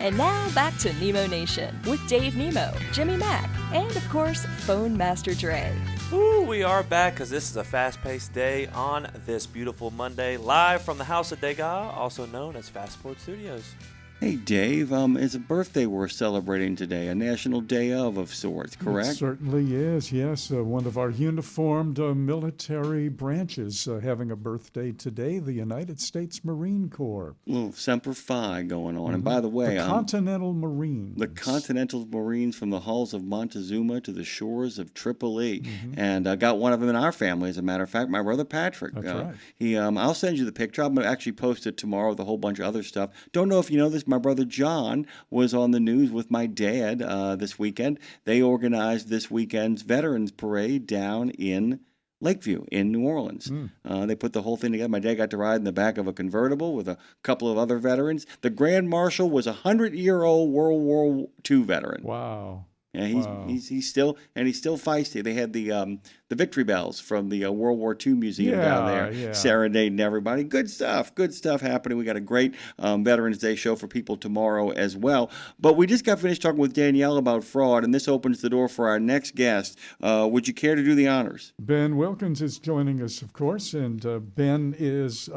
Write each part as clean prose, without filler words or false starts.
And now back to Nemo Nation with Dave Nemo, Jimmy Mack, and of course, Phone Master Dre. Ooh, we are back because this is a fast-paced day on this beautiful Monday, live from the House of Degas, also known as Fastport Studios. Hey, Dave, it's a birthday we're celebrating today, a national day of sorts, correct? It certainly is, yes. One of our uniformed military branches having a birthday today, the United States Marine Corps. A little Semper Fi going on. Mm-hmm. And by the way... the Continental Marines. The Continental Marines from the halls of Montezuma to the shores of Tripoli. Mm-hmm. And I got one of them in our family, as a matter of fact, my brother Patrick. That's right. I'll send you the picture. I'm going to actually post it tomorrow with a whole bunch of other stuff. Don't know if you know this, my brother John was on the news with my dad this weekend. They organized this weekend's Veterans Parade down in Lakeview in New Orleans. They put the whole thing together. My dad got to ride in the back of a convertible with a couple of other veterans. The Grand Marshal was a 100-year-old World War II veteran. Wow. Yeah, he's still feisty. They had the Victory Bells from the World War II Museum down there, serenading everybody. Good stuff happening. We got a great Veterans Day show for people tomorrow as well. But we just got finished talking with Danielle about fraud, and this opens the door for our next guest. Would you care to do the honors? Ben Wilkens is joining us, of course, and Ben is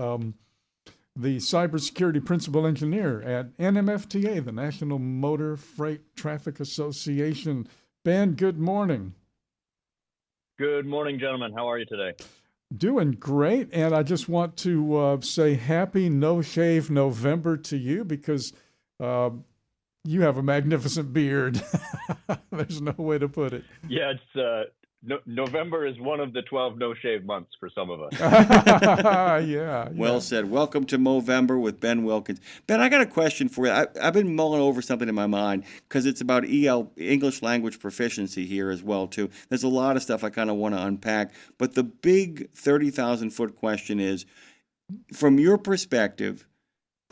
the Cybersecurity Principal Engineer at NMFTA, the National Motor Freight Traffic Association. Ben, good morning. Good morning, gentlemen. How are you today? Doing great, and I just want to say happy No Shave November to you because you have a magnificent beard. There's no way to put it. Yeah, it's November is one of the 12 no-shave months for some of us. Yeah. Well said. Welcome to Movember with Ben Wilkens. Ben, I got a question for you. I've been mulling over something in my mind because it's about English language proficiency here as well, too. There's a lot of stuff I kind of want to unpack. But the big 30,000-foot question is, from your perspective,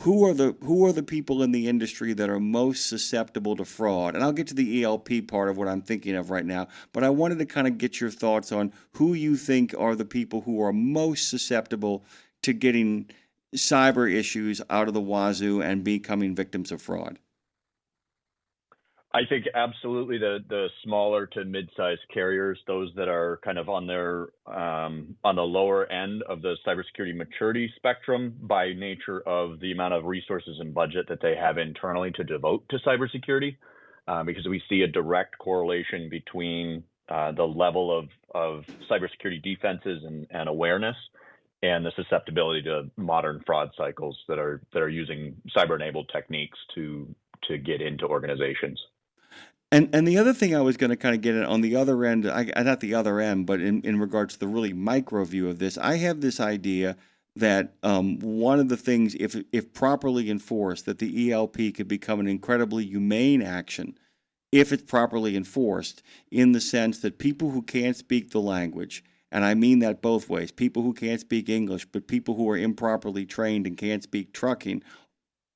who are the people in the industry that are most susceptible to fraud? And I'll get to the ELP part of what I'm thinking of right now, but I wanted to kind of get your thoughts on who you think are the people who are most susceptible to getting cyber issues out of the wazoo and becoming victims of fraud. I think absolutely the smaller to mid-sized carriers, those that are kind of on their on the lower end of the cybersecurity maturity spectrum by nature of the amount of resources and budget that they have internally to devote to cybersecurity, because we see a direct correlation between the level of cybersecurity defenses and awareness and the susceptibility to modern fraud cycles that are using cyber-enabled techniques to get into organizations. And the other thing I was going to kind of get at on the other end, not the other end, but in regards to the really micro view of this, I have this idea that one of the things, if properly enforced, that the ELP could become an incredibly humane action if it's properly enforced, in the sense that people who can't speak the language, and I mean that both ways, people who can't speak English, but people who are improperly trained and can't speak trucking,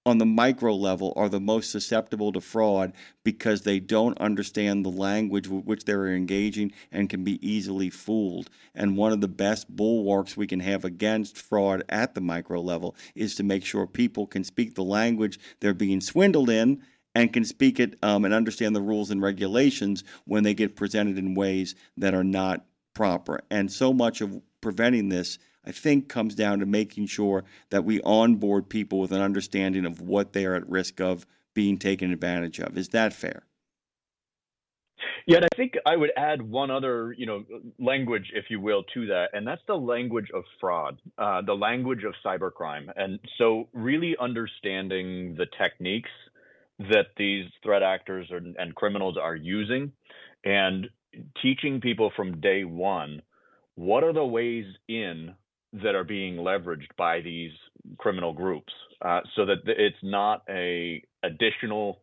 on the micro level are the most susceptible to fraud because they don't understand the language with which they're engaging and can be easily fooled. And one of the best bulwarks we can have against fraud at the micro level is to make sure people can speak the language they're being swindled in and can speak it and understand the rules and regulations when they get presented in ways that are not proper. And so much of preventing this, I think, comes down to making sure that we onboard people with an understanding of what they are at risk of being taken advantage of. Is that fair? Yeah, and I think I would add one other, language, if you will, to that, and that's the language of fraud, the language of cybercrime. And so really understanding the techniques that these threat actors and criminals are using and teaching people from day one, what are the ways in that are being leveraged by these criminal groups, so that it's not a additional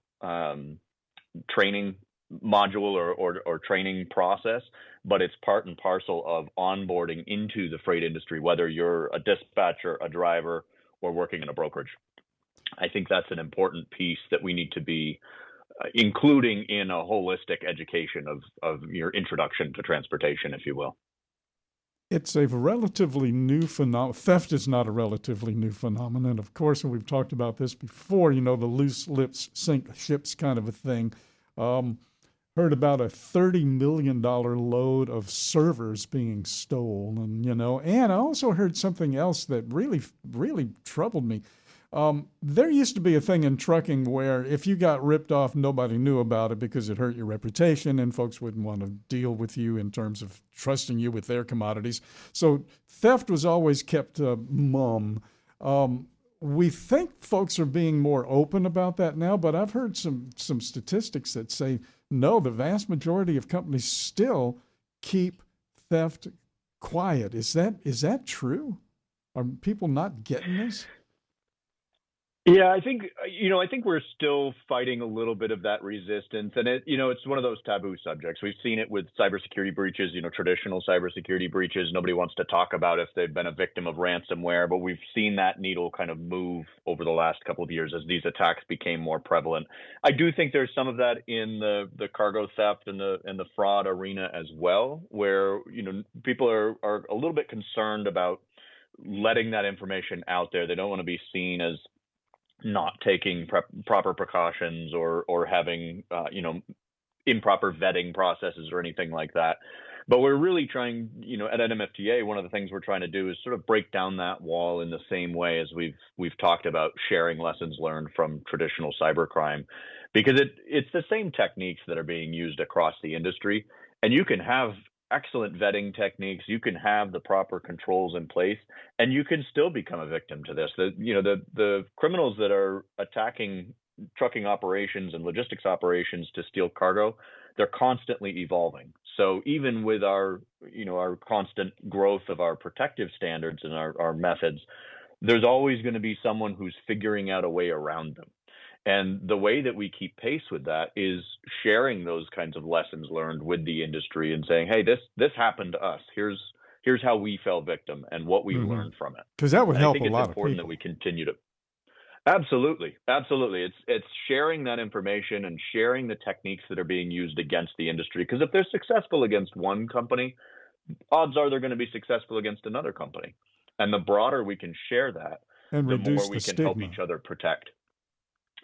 training module or training process, but it's part and parcel of onboarding into the freight industry, whether you're a dispatcher, a driver, or working in a brokerage. I think that's an important piece that we need to be including in a holistic education of your introduction to transportation, if you will. It's a relatively new phenomenon. Theft is not a relatively new phenomenon, of course, and we've talked about this before, the loose lips sink ships kind of a thing. Heard about a $30 million load of servers being stolen, and I also heard something else that really, really troubled me. There used to be a thing in trucking where if you got ripped off, nobody knew about it because it hurt your reputation and folks wouldn't want to deal with you in terms of trusting you with their commodities. So theft was always kept mum. We think folks are being more open about that now, but I've heard some statistics that say, no, the vast majority of companies still keep theft quiet. Is that true? Are people not getting this? Yeah, I think we're still fighting a little bit of that resistance, and it's one of those taboo subjects. We've seen it with cybersecurity breaches, traditional cybersecurity breaches. Nobody wants to talk about if they've been a victim of ransomware, but we've seen that needle kind of move over the last couple of years as these attacks became more prevalent. I do think there's some of that in the cargo theft and the fraud arena as well, where people are a little bit concerned about letting that information out there. They don't want to be seen as not taking proper precautions or having improper vetting processes or anything like that. But we're really trying, at NMFTA, one of the things we're trying to do is sort of break down that wall in the same way as we've talked about sharing lessons learned from traditional cybercrime, because it's the same techniques that are being used across the industry, and you can have excellent vetting techniques, you can have the proper controls in place, and you can still become a victim to this. The criminals that are attacking trucking operations and logistics operations to steal cargo, they're constantly evolving. So even with our constant growth of our protective standards and our methods, there's always going to be someone who's figuring out a way around them. And the way that we keep pace with that is sharing those kinds of lessons learned with the industry and saying, hey, this happened to us. Here's how we fell victim and what we learned from it. Because that would help a lot of people. I think it's important that we continue to. Absolutely. It's sharing that information and sharing the techniques that are being used against the industry. Because if they're successful against one company, odds are they're going to be successful against another company. And the broader we can share that, and the reduce more we the can stigma. help each other protect.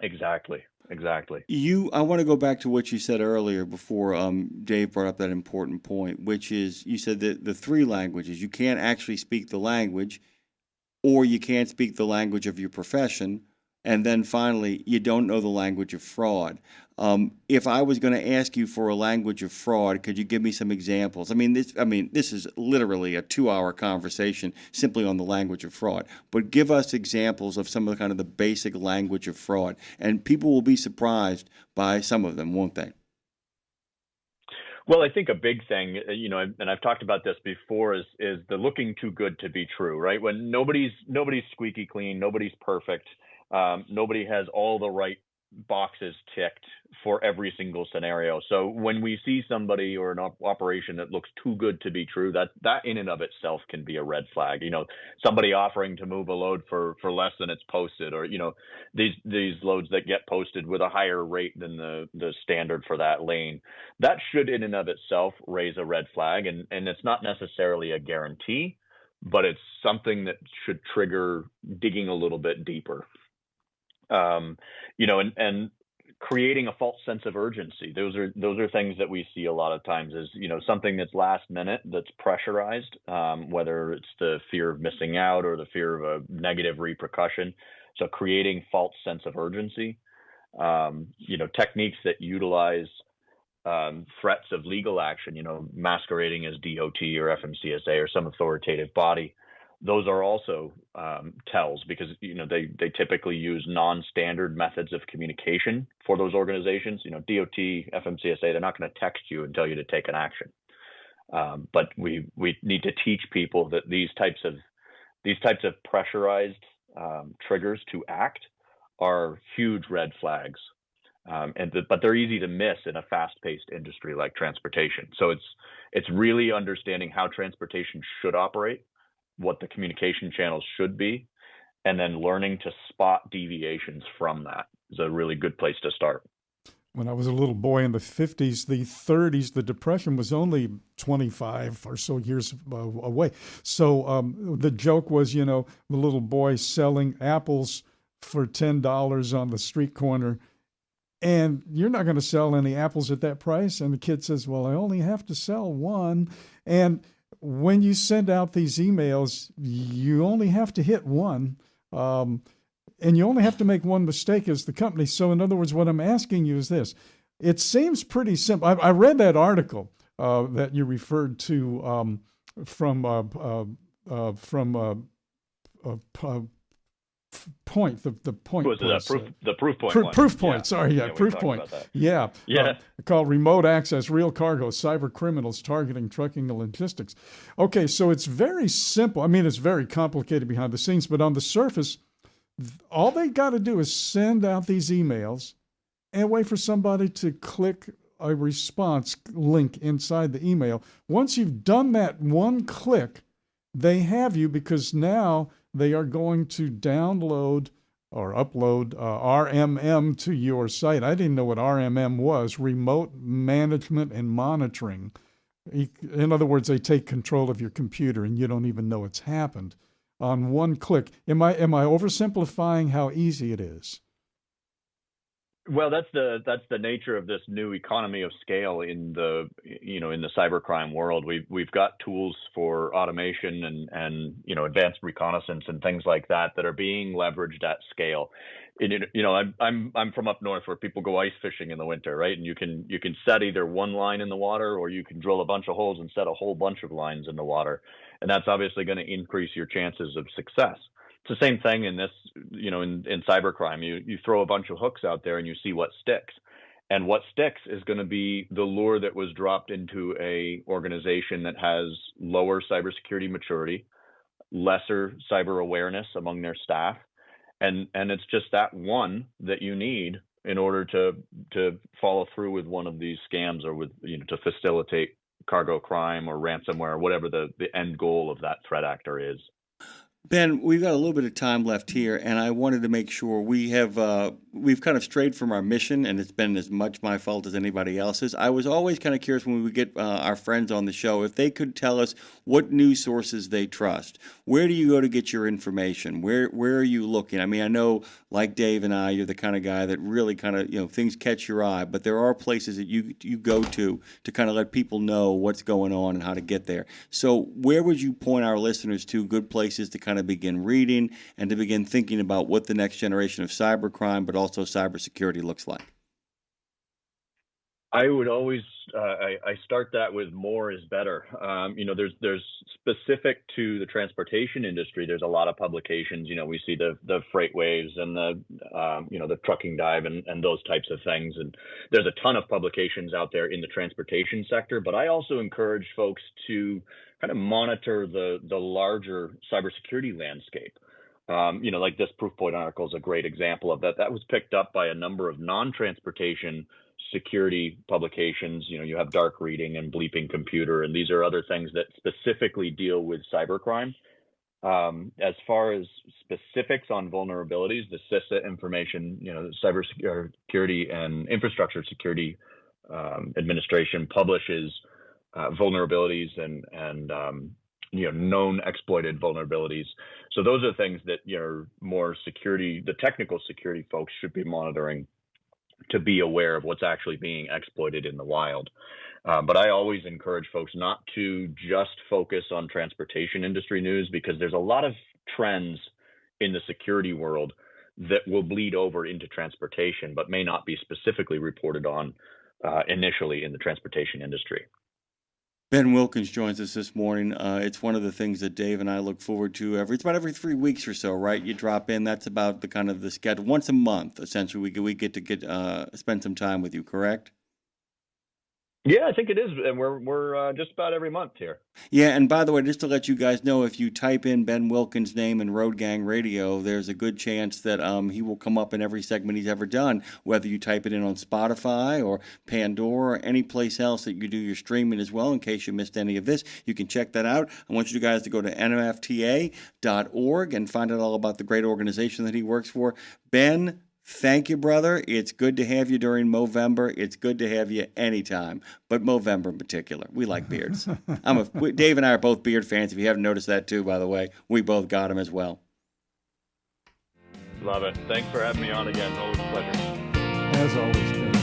Exactly. I want to go back to what you said earlier before Dave brought up that important point, which is you said that the three languages, you can't actually speak the language, or you can't speak the language of your profession, and then finally, you don't know the language of fraud. If I was going to ask you for a language of fraud, could you give me some examples? This is literally a 2-hour conversation simply on the language of fraud. But give us examples of some of the kind of the basic language of fraud, and people will be surprised by some of them, won't they? Well, I think a big thing, and I've talked about this before, is the looking too good to be true, right? When nobody's squeaky clean, nobody's perfect. Nobody has all the right boxes ticked for every single scenario. So when we see somebody or an operation that looks too good to be true, that in and of itself can be a red flag. Somebody offering to move a load for less than it's posted, or these loads that get posted with a higher rate than the standard for that lane. That should in and of itself raise a red flag, and it's not necessarily a guarantee, but it's something that should trigger digging a little bit deeper. And creating a false sense of urgency. Those are things that we see a lot of times is, something that's last minute, that's pressurized, whether it's the fear of missing out or the fear of a negative repercussion. So creating false sense of urgency, techniques that utilize threats of legal action, masquerading as DOT or FMCSA or some authoritative body. Those are also tells, because they typically use non-standard methods of communication for those organizations. DOT, FMCSA, they're not going to text you and tell you to take an action. But we need to teach people that these types of pressurized triggers to act are huge red flags, but they're easy to miss in a fast-paced industry like transportation. So it's really understanding how transportation should operate, what the communication channels should be, and then learning to spot deviations from that is a really good place to start. when I was a little boy in the 50s, the 30s, the Depression was only 25 or so years away. So the joke was, the little boy selling apples for $10 on the street corner, and you're not going to sell any apples at that price. And the kid says, well, I only have to sell one. And when you send out these emails, you only have to hit one. And you only have to make one mistake as the company. So in other words, what I'm asking you is this. It seems pretty simple. I read that article that you referred to from Point, the Point. Was it the ProofPoint one? ProofPoint, yeah. sorry, yeah, ProofPoint. Yeah. Called Remote Access, Real Cargo, Cyber Criminals Targeting Trucking and Logistics. Okay, so it's very simple. I mean, it's very complicated behind the scenes, but on the surface, all they got to do is send out these emails and wait for somebody to click a response link inside the email. Once you've done that one click, they have you, because now they are going to download or upload RMM to your site. I didn't know what RMM was, Remote Management and Monitoring. In other words, they take control of your computer and you don't even know it's happened on one click. Am I oversimplifying how easy it is? Well, that's the nature of this new economy of scale in the cybercrime world. We've got tools for automation and advanced reconnaissance and things like that are being leveraged at scale. I'm from up north where people go ice fishing in the winter, right? And you can set either one line in the water, or you can drill a bunch of holes and set a whole bunch of lines in the water, and that's obviously going to increase your chances of success. It's the same thing in this, in cybercrime. You throw a bunch of hooks out there and you see what sticks. And what sticks is going to be the lure that was dropped into a organization that has lower cybersecurity maturity, lesser cyber awareness among their staff. And it's just that one that you need in order to follow through with one of these scams, or with, to facilitate cargo crime or ransomware, or whatever the end goal of that threat actor is. Ben, we've got a little bit of time left here, and I wanted to make sure we've kind of strayed from our mission, and it's been as much my fault as anybody else's. I was always kind of curious when we would get our friends on the show if they could tell us what news sources they trust. Where do you go to get your information? Where are you looking? I mean, I know, like Dave and I, you're the kind of guy that really kind of, things catch your eye, but there are places that you go to kind of let people know what's going on and how to get there. So where would you point our listeners to, good places to kind of begin reading and to begin thinking about what the next generation of cybercrime, but also cybersecurity looks like? I would always I start that with more is better. There's specific to the transportation industry. There's a lot of publications. We see the freight waves and the trucking dive and those types of things. And there's a ton of publications out there in the transportation sector. But I also encourage folks to kind of monitor the larger cybersecurity landscape. Like this ProofPoint article is a great example of that. That was picked up by a number of non-transportation security publications. You have Dark Reading and Bleeping Computer, and these are other things that specifically deal with cybercrime. As far as specifics on vulnerabilities, the CISSP information, the Cybersecurity and Infrastructure Security Administration publishes vulnerabilities and known exploited vulnerabilities. So those are things that more security, the technical security folks should be monitoring to be aware of what's actually being exploited in the wild. But I always encourage folks not to just focus on transportation industry news, because there's a lot of trends in the security world that will bleed over into transportation, but may not be specifically reported on initially in the transportation industry. Ben Wilkens joins us this morning. It's one of the things that Dave and I look forward to it's about every 3 weeks or so, right? You drop in. That's about the kind of the schedule. Once a month, essentially, we get to spend some time with you, correct? Yeah, I think it is, and we're just about every month here. Yeah, and by the way, just to let you guys know, if you type in Ben Wilkens' name in Road Gang Radio, there's a good chance that he will come up in every segment he's ever done, whether you type it in on Spotify or Pandora or any place else that you do your streaming as well. In case you missed any of this, you can check that out. I want you guys to go to NMFTA.org and find out all about the great organization that he works for. Ben, Thank you, brother. It's good to have you during Movember. It's good to have you anytime, but Movember in particular. We like beards. Dave and I are both beard fans. If you haven't noticed that too, by the way, we both got them as well. Love it. Thanks for having me on again. Always a pleasure. As always, Ben.